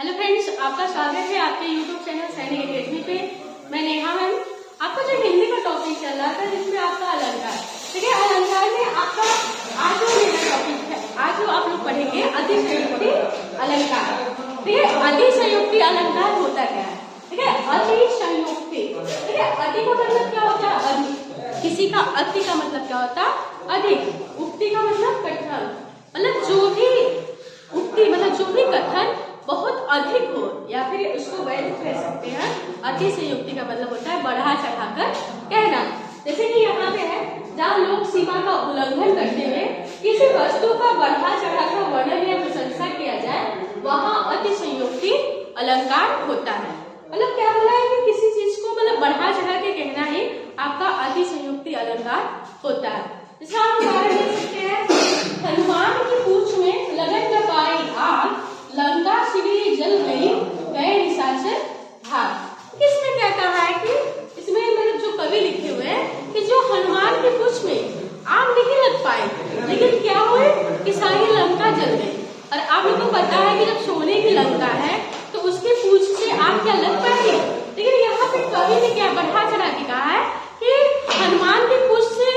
Hello friends, आपका स्वागत है आपके यूट्यूब चैनल सैनिक अकेडमी पे। मैं नेहा मैम। आपका जो हिंदी का टॉपिक चल रहा था जिसमें आपका अलंकार, ठीक है। अलंकार में आपका आज जो मेरा टॉपिक है, आज जो आप लोग पढ़ेंगे अतिशयोक्ति अलंकार, ठीक है। अतिशयोक्ति अलंकार होता क्या है, ठीक है। अतिशयोक्ति, ठीक है। अति का मतलब क्या होता है? अधिक। किसी का अति का मतलब क्या होता है? अधिक। उक्ति का मतलब कथन, मतलब जो भी उक्ति मतलब जो भी कथन बहुत अधिक हो या फिर उसको वैध कह सकते हैं। अतिशयोक्ति का मतलब होता है बढ़ा चढ़ाकर कहना। जैसे कि यहाँ पे है, जहाँ लोग सीमा का उल्लंघन करते हुए किसी वस्तु का बढ़ा चढ़ाकर वर्णन या प्रशंसा किया जाए, वहाँ अतिशयोक्ति अलंकार होता है। मतलब क्या बोला है कि किसी चीज को मतलब बढ़ा चढ़ा के कहना ही आपका अतिशयोक्ति अलंकार होता है। जैसे आप उदाहरण दे सकते हैं, हनुमान की पूंछ में लगन न पाई आग, लंका शिविर जल गई, गए निशाचर भाग। इसमें क्या कहा है कि इसमें मतलब जो कवि लिखे हुए हैं कि जो हनुमान की पूंछ में आग नहीं लग पाई, लेकिन क्या हुए कि सारी लंका जल गई। और आप लोगों को पता है कि जब सोने की लंका है तो उसकी पूंछ से आग क्या लग पाएगी, लेकिन यहाँ पे कवि ने क्या बढ़ा चढ़ा के कहा है कि हनुमान की पूंछ से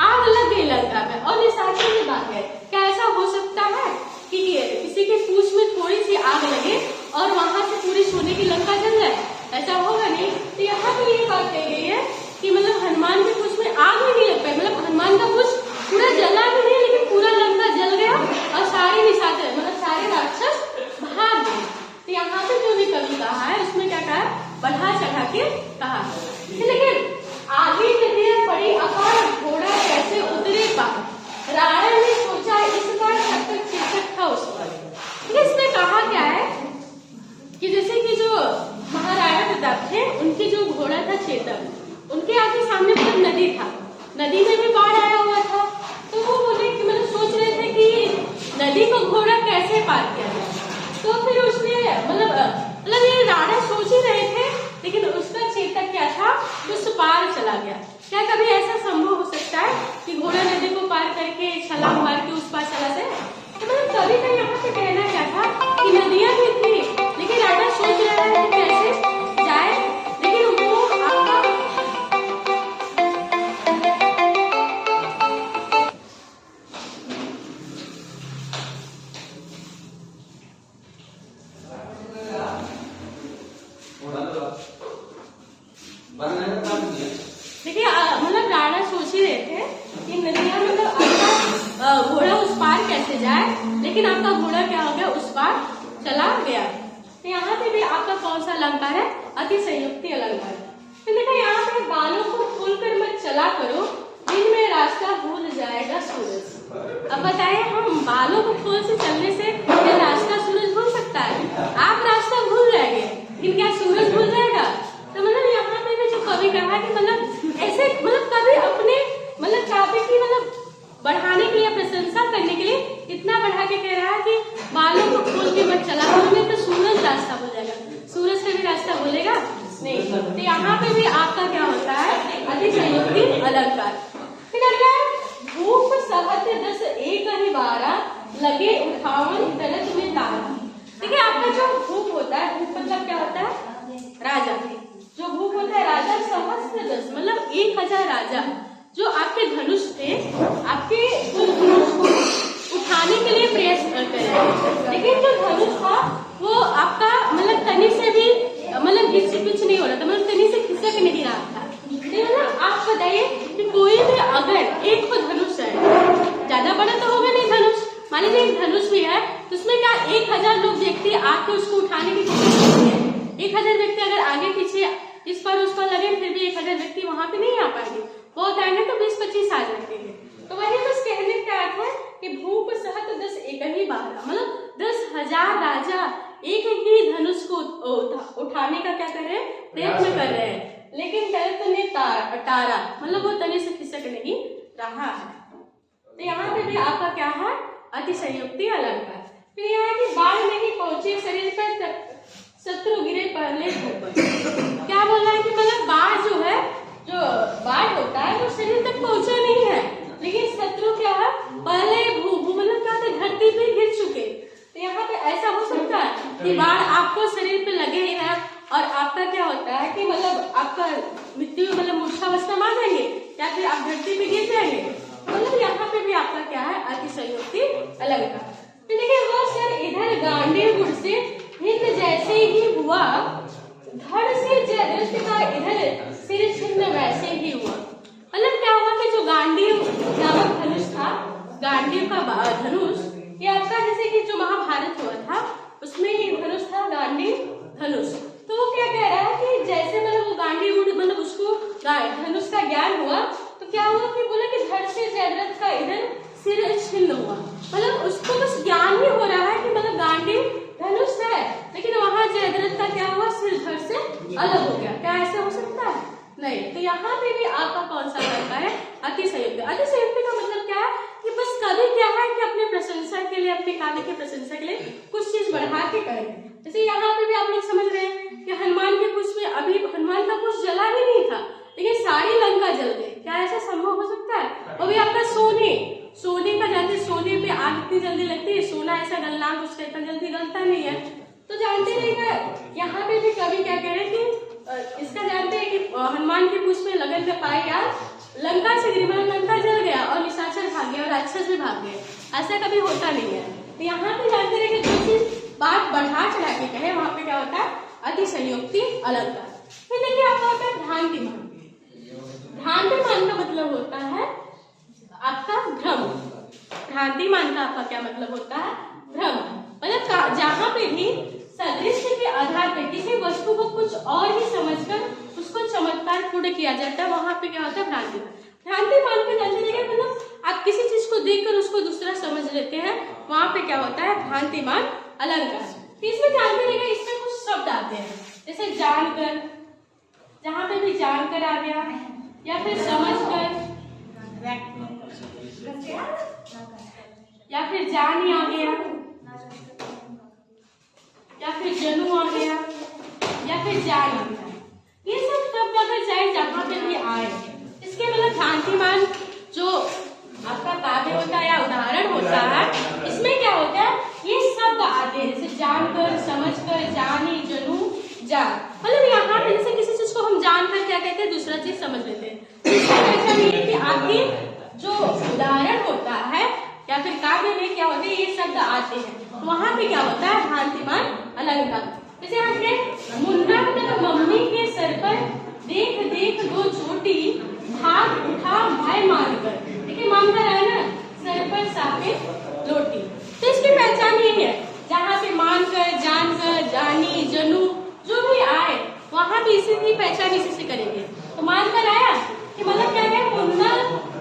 आग लग गई लंका में और निशाचर की बात है। क्या ऐसा हो सकता है कि किसी के पूंछ में थोड़ी सी आग लगे और वहां से पूरी सोने की लंका जल जाए? ऐसा होगा नहीं। तो यहाँ पे ये बात कही गई है कि मतलब हनुमान के पूंछ में आग भी नहीं लग पाई, मतलब हनुमान का पूंछ पूरा जला भी नहीं, लेकिन पूरा लंका जल गया और सारे निशाचर मतलब सारे राक्षस भाग गए। तो यहाँ पे जो भी कवि कहा है उसमें क्या कहा, बढ़ा चढ़ा के कहा। लेकिन आगे नदियां पड़ी अपार, घोड़ा कैसे उतरे पार, राणा ने सोचा इस बार तब तक चेतक था उस पर। इसमें कहा क्या है कि जैसे कि जो महाराणा प्रताप थे, उनके जो घोड़ा था चेतक, उनके आगे सामने मतलब नदी था, नदी में भी बाढ़ आया हुआ था। तो वो बोले कि मतलब सोच रहे थे कि नदी को घोड़ा कैसे पार किया जाए। तो फिर उसने मतलब ये राणा सोच ही रहे थे, लेकिन उसका चेतक क्या था, उस पार चला गया। क्या कभी ऐसा संभव हो सकता है कि घोड़ा नदी को पार करके छलांग मार के उस पार चला जाए? तो मतलब कवि का यहाँ पे कहना क्या था कि नदियां भी थी, लेकिन राणा सोच रहा है कि कैसे जाए, लेकिन वो आपका देखिए मतलब राणा सोच ही रहे थे कि नदियां मतलब घोड़ा उस पार कैसे जाए, लेकिन आपका घोड़ा क्या हो गया, उस पार चला गया। तो यहाँ पे भी आपका कौन सा अलंकार है, अतिशयोक्ति अलंकार। तो देखो यहाँ पे बालों को खोलकर मत चला करो, दिन में रास्ता भूल जाएगा सूरज। अब बताइए, हम बालों को खोल से चलने से क्या रास्ता सूरज भूल सकता है? आप रास्ता भूल जाएंगे, लेकिन क्या सूरज भूल जाएगा? तो मतलब यहाँ पे भी जो कवि कहा कि मतलब ऐसे मतलब कभी अपने मतलब काव्य की मतलब बढ़ाने के लिए, प्रशंसा करने के लिए इतना बढ़ा के कह रहा है कि बालों को खोल के मत चला करो, तो सूरज रास्ता भूल जाएगा। सूरज कभी रास्ता भूलेगा नहीं। तो यहाँ पे भी आपका क्या होता है, अतिशयोक्ति अलंकार। फिर अगला भूप सहत दस एक ही बारा, लगे उठावन तलत में तारा। ठीक है, आपका जो भूप होता है, भूप मतलब क्या होता है, राजा। जो भूप होता है राजा, सहस्त्र दस मतलब 1000 राजा जो आपके धनुष थे, आपके धनुष को उठाने के लिए प्रयास कर रहे हैं, लेकिन जो धनुष था वो आपका मतलब तनी से भी मतलब पिच नहीं हो रहा था, मतलब तनी से खिसक नहीं रहा था। मतलब आप बताइए कि कोई भी अगर एक को धनुष है, ज्यादा बड़ा तो होगा नहीं धनुष, मान लीजिए एक धनुष भी है, तो उसमें क्या 1000 लोग व्यक्ति आके उसको उठाने की कोशिश करते हैं। 1000 व्यक्ति अगर आगे पीछे इस पर उस पर लगे, फिर भी 1000 व्यक्ति वहां पे नहीं आ पाएंगे। बहुत आएंगे तो 20-25 आ जाएंगे। तो वही बस कहने का अर्थ है कि भूप सहत दस एक ही बारा, मतलब 10,000 राजा एक ही धनुष को उठाने का क्या कर रहे हैं, प्रयत्न कर रहे हैं, लेकिन तलत ने तारा मतलब वो तने से खिसक नहीं रहा है। तो यहाँ पे भी आपका क्या है, अतिशयोक्ति अलंकार। फिर यहाँ की बाढ़ नहीं पहुंचे शरीर पर, शत्रु गिरे पहले ऊपर। क्या बोल रहा है कि मतलब बाढ़ जो है, जो बाढ़ होता है वो शरीर तक पहुंचा नहीं है, लेकिन शत्रु क्या है, पहले मतलब क्या धरती पे गिर चुके। तो यहाँ पे ऐसा हो सकता है कि बाण आपको शरीर पे लगे ही ना, और आपका क्या होता है कि मतलब आपका मृत्यु मतलब मूर्छावस्था मान जाएंगे या फिर आप धरती पे गिर जाएंगे। मतलब यहाँ पे भी आपका क्या है, अतिशयोक्ति अलंकार। तो देखिए वो सर इधर गांडीव गुण से हिंद जैसे ही हुआ, धड़ से जयद्रथ का इधर सिर छिन्न वैसे ही हुआ। मतलब क्या हुआ कि जो गांडीव नामक धनुष था, गांडीव का धनुष, ये आपका जैसे कि जो महाभारत हुआ था उसमें ये धनुष था, गांडीव धनुष। तो वो क्या कह रहा है कि जैसे मतलब वो गांडीव मतलब उसको धनुष का ज्ञान हुआ तो क्या हुआ कि बोला कि धड़ से जयद्रथ का इधर सिर छिन्न हुआ। मतलब उसको बस ज्ञान ही हो रहा है कि मतलब गांडीव धनुष है, लेकिन वहां जयद्रथ का क्या हुआ, सिर धड़ से अलग हो गया। क्या ऐसा हो सकता है? नहीं। तो यहाँ पे भी आपका कौन सा करता है, अतिशयोक्ति। अतिशयोक्ति का मतलब क्या है कि बस कवि क्या है कि अपने प्रशंसा के लिए, अपने काव्य की प्रशंसा के लिए कुछ चीज बढ़ा के करें। जैसे यहाँ पे भी आप लोग समझ रहे हैं कि हनुमान के कुश में अभी हनुमान का कुश जला ही नहीं था, लेकिन सारी लंका जल गई। क्या ऐसा संभव हो सकता है? वो भी आपका सोने का जाते, सोने पे आग इतनी जल्दी लगती है, सोना ऐसा गलना कुछ इतना जल्दी गलता नहीं है। तो जानते रहिएगा यहाँ पे भी कवि क्या कह रहे हैं कि इसका जानते हैं कि हनुमान के कुश में लगन में पाई आग, लंका से गिरी, मतलब लंका जल गया और निशाचर भाग गया और राक्षस भी भाग गए। ऐसा कभी होता नहीं है। तो यहाँ पे जानते रहे कि जो चीज बात बढ़ा चढ़ा के कहे वहां पे क्या होता है, अतिशयोक्ति अलंकार। फिर देखिए आपका होता है भ्रांतिमान। भ्रांतिमान का मतलब होता है आपका भ्रम। भ्रांतिमान का आपका क्या मतलब होता है, भ्रम। मतलब जहाँ पे भी सदृश्य के आधार पर किसी वस्तु को कुछ और ही समझकर उसको चमत्कार पूर्ण किया जाता है, वहां पे क्या होता है, भ्रांतिमान। भ्रांतिमान का जानते हैं मतलब आप किसी चीज को देखकर उसको दूसरा समझ लेते हैं, वहां पे क्या होता है, भ्रांतिमान अलंकार। इसमें जानते रहेगा इसमें कुछ शब्द आते हैं, जैसे जानकर, जहाँ पे भी जानकर आ गया, या फिर समझकर, या फिर जानी आ गया, या फिर जनू आ गया, या फिर जान आ गया। ये सब शब्द अगर चाहे जहाँ पे भी आए, इसके मतलब भ्रांतिमान जो आपका काव्य होता है या उदाहरण होता है, इसमें क्या होता है, ये शब्द आते हैं जैसे जानकर, समझकर, जानी, जनू, जान। मतलब यहाँ पे जैसे किसी चीज को हम जानकर क्या कहते हैं, दूसरा चीज समझ लेते हैं। ऐसा नहीं है कि आपके जो उदाहरण होता है या फिर काव्य में क्या होते हैं, ये शब्द आते हैं, वहां पे क्या होता है, भ्रांतिमान अलंकार। जैसे यहाँ पे मुन्ना तक मम्मी के सर पर देख देख दो चोटी, भाग उठा भाई मानकर। देखिए मानकर आया ना, सर पर साफे लोटी। तो इसकी पहचान ये है, जहाँ पे मानकर, जानकर, जानी, जनू जो भी आए वहां भी इसी की पहचान इसी से करेंगे। तो मानकर आया कि मतलब क्या है, मुन्ना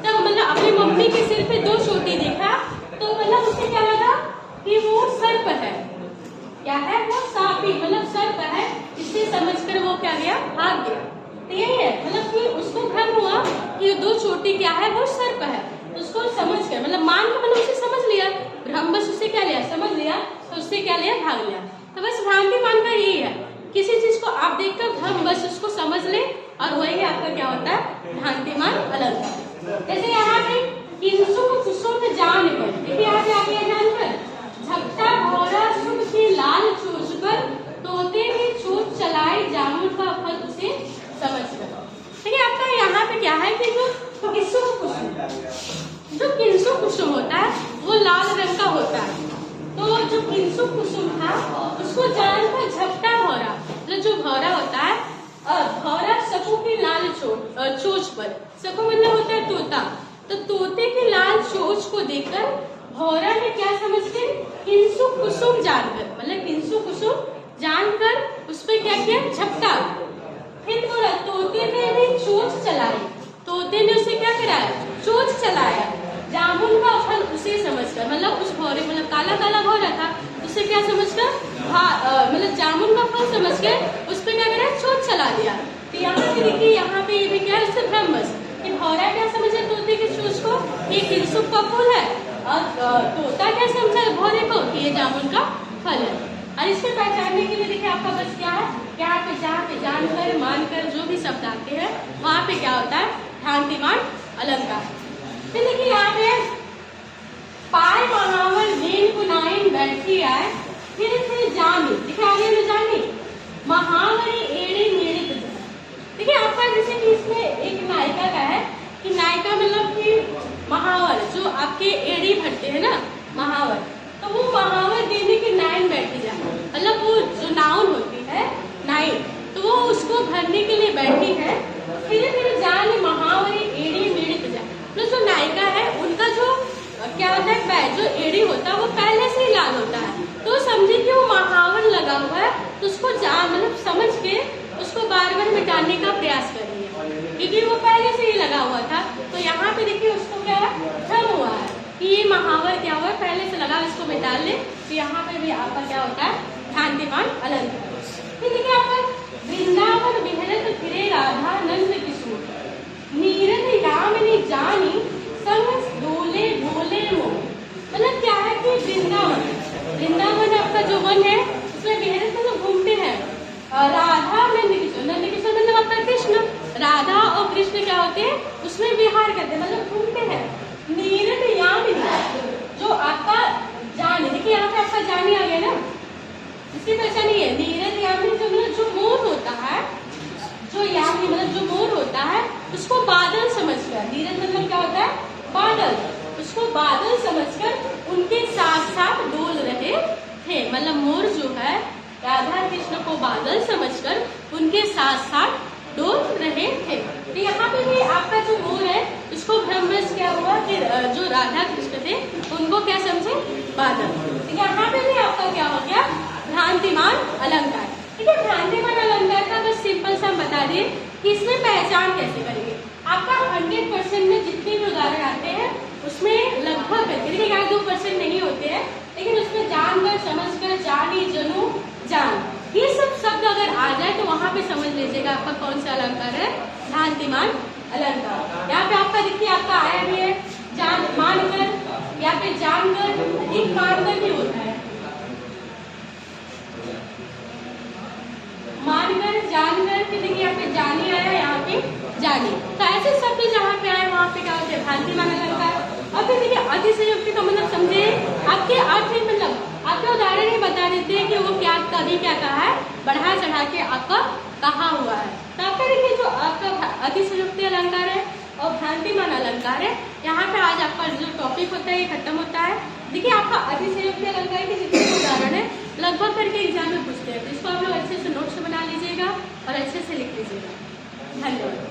तब मतलब अपनी मम्मी के सिर पे दो चोटी देखा, तो मतलब उसे क्या लगा कि वो सर्प है। क्या है वो, सापी, मतलब सर्प है। इससे समझकर वो क्या गया, भाग गया। तो यही है मतलब कि उसको भ्रम हुआ कि दो चोटी क्या है, वो सर्प है। उसको समझ कर मतलब मान कर मतलब उसे समझ लिया, भ्रम बस उससे क्या लिया, समझ लिया, तो उससे क्या लिया, भाग लिया। तो बस भ्रांति मान कर यही है, किसी चीज को आप देखकर भ्रम बस उसको समझ ले, और वही आपका क्या होता है, भ्रांतिमान अलंकार। जैसे यहाँ पे किंसुक कुसुम जानकर, देखिए यहाँ पे आ गया जानकर, झपटा भौरा सुख की लाल चोच पर, तोते की चोट चलाई जामुन का फल उसे समझ कर। देखिए आपका यहाँ पे क्या है कि जो किंसुक कुसुम, जो किंसुक कुसुम होता है वो लाल रंग का होता है। तो जो किंसुक कुसुम था उसको जानकर झपटा भौरा, जो भौरा होता है, भौरा सकू की लाल चोच पर, सकू मतलब होता है तोता, तो तोते की लाल चोच को देखकर भौरा ने क्या समझ के, किंसुक कुसुम जानकर, मतलब किंसुक कुसुम जानकर उस पर क्या किया, झपटा। फिर बोला तोते ने भी चोच चलाई, तोते ने उसे क्या कराया, चोच चलाया, जामुन का फल उसे समझकर, मतलब उस भौरे मतलब काला काला भौरा था, उसे क्या समझकर, मतलब जामुन का फल समझकर उस पर क्या कराया, चोच चला दिया। तो यहाँ पे देखिए, यहाँ पे ये भी क्या है, उससे भ्रम बस कि भौरा क्या समझे तोते की चोच को, ये किंसुक का फूल है, और तोता क्या समझा भौरे को कि ये जामुन का फल है। और इसको पहचानने के लिए देखिए आपका बस क्या है, यहाँ पे जहाँ पे जानकर, मानकर जो भी शब्द आते हैं वहां पे क्या होता है, भ्रांतिमान अलंकार। फिर देखिए यहाँ पे पाय महावर देन कुनाइन बैठी आए, फिर जानी, देखिए आगे में जानी, महावरी एड़ी मीड़ित जन। देखिए आपका जैसे कि इसमें एक नायिका का है कि नायिका मतलब कि महावर, जो आपके एड़ी भरते हैं ना महावर, तो वो महावर देने की नाइन बैठी जाए, मतलब वो जो नाउन होती है नाइन, तो वो उसको भरने के लिए बैठी है। फिर जान महावरी एड़ी मीड़ित जन, तो जो नायिका है उनका जो क्या होता है, जो एड़ी होता है वो पहले से ही लाल होता है, तो समझे कि वो महावर लगा हुआ है, तो उसको मतलब समझ के उसको बार बार मिटाने का प्रयास करिए, क्योंकि वो पहले से ही लगा हुआ था। तो यहाँ पे देखिए उसको क्या है, भ्रम हुआ है कि ये महावर क्या हुआ है, पहले से लगा, इसको मिटा ले। तो यहाँ पे भी आपका क्या होता है, भ्रांतिमान अलंकार। फिर देखिए आपका वृंदावन विहरत फिरे राधा नंद किशोर, नीरद यामिनी जानी संग डोले भोले मोह। मतलब क्या है कि वृंदावन आपका जो वन है उसमें विहरत मतलब घूमते हैं राधा नंद किशोर मतलब आपका कृष्ण, राधा और कृष्ण क्या होते हैं उसमें विहार करते हैं, मतलब घूमते हैं। नीरद यामिनी जो आपका जानी, देखिए यहाँ पे आपका जानी आ गया ना, इसकी पहचानी है। नीरद यामिनी जो मतलब जो मोर होता है, जो यामिनी मतलब जो मोर होता है उसको बादल समझकर, नीरद मतलब क्या होता है बादल, उसको बादल समझकर उनके साथ साथ डोल रहे थे। मतलब मोर जो है राधा कृष्ण को बादल समझकर उनके साथ साथ डोल रहे थे। तो यहाँ पे भी आपका जो मोर है उसको भ्रमवश क्या हुआ कि जो राधा कृष्ण थे उनको क्या समझे, बादल। तो यहाँ पे भी आपका क्या हो गया, भ्रांतिमान अलंकार। ठीक है, भ्रांतिमान अलंकार का बस सिंपल सा हम बता दिए कि इसमें पहचान कैसे करेंगे। आपका 100% में जितने भी उदाहरण आते हैं उसमें लगभग 1-2% नहीं होते हैं, लेकिन उसमें जानकर समझकर, जानी जनू जान, ये सब शब्द अगर आ जाए तो वहां पे समझ लीजिएगा आपका कौन सा अलंकार है, भ्रांतिमान अलंकार। यहाँ पे आपका देखिए आपका आया भी है जान मानकर या फिर जानकर, एक मानकर भी होता है, मानकर जानकर, फिर देखिए यहाँ पे जानी आया, यहाँ पे जानी। तो ऐसे शब्द जहाँ पे आए वहाँ पे क्या होते हैं, भ्रांतिमान अलंकार। और फिर देखिए अतिशयोक्ति का मतलब समझे, आपके अर्थ में मतलब आपके उदाहरण ही बता देते हैं कि वो क्या कभी क्या कहा है, बढ़ा चढ़ा के आपका कहा हुआ है। तो आपका देखिए जो आपका अतिशयोक्ति अलंकार है और भ्रांतिमान अलंकार है, यहाँ पे आज आपका जो टॉपिक होता है ये खत्म होता है। देखिए आपका अतिशयोक्ति अलंकार के जितने उदाहरण है लगभग करके एग्जाम में पूछते हैं, तो इसको आप लोग अच्छे से नोट्स बना लीजिएगा और अच्छे से लिख लीजिएगा। धन्यवाद।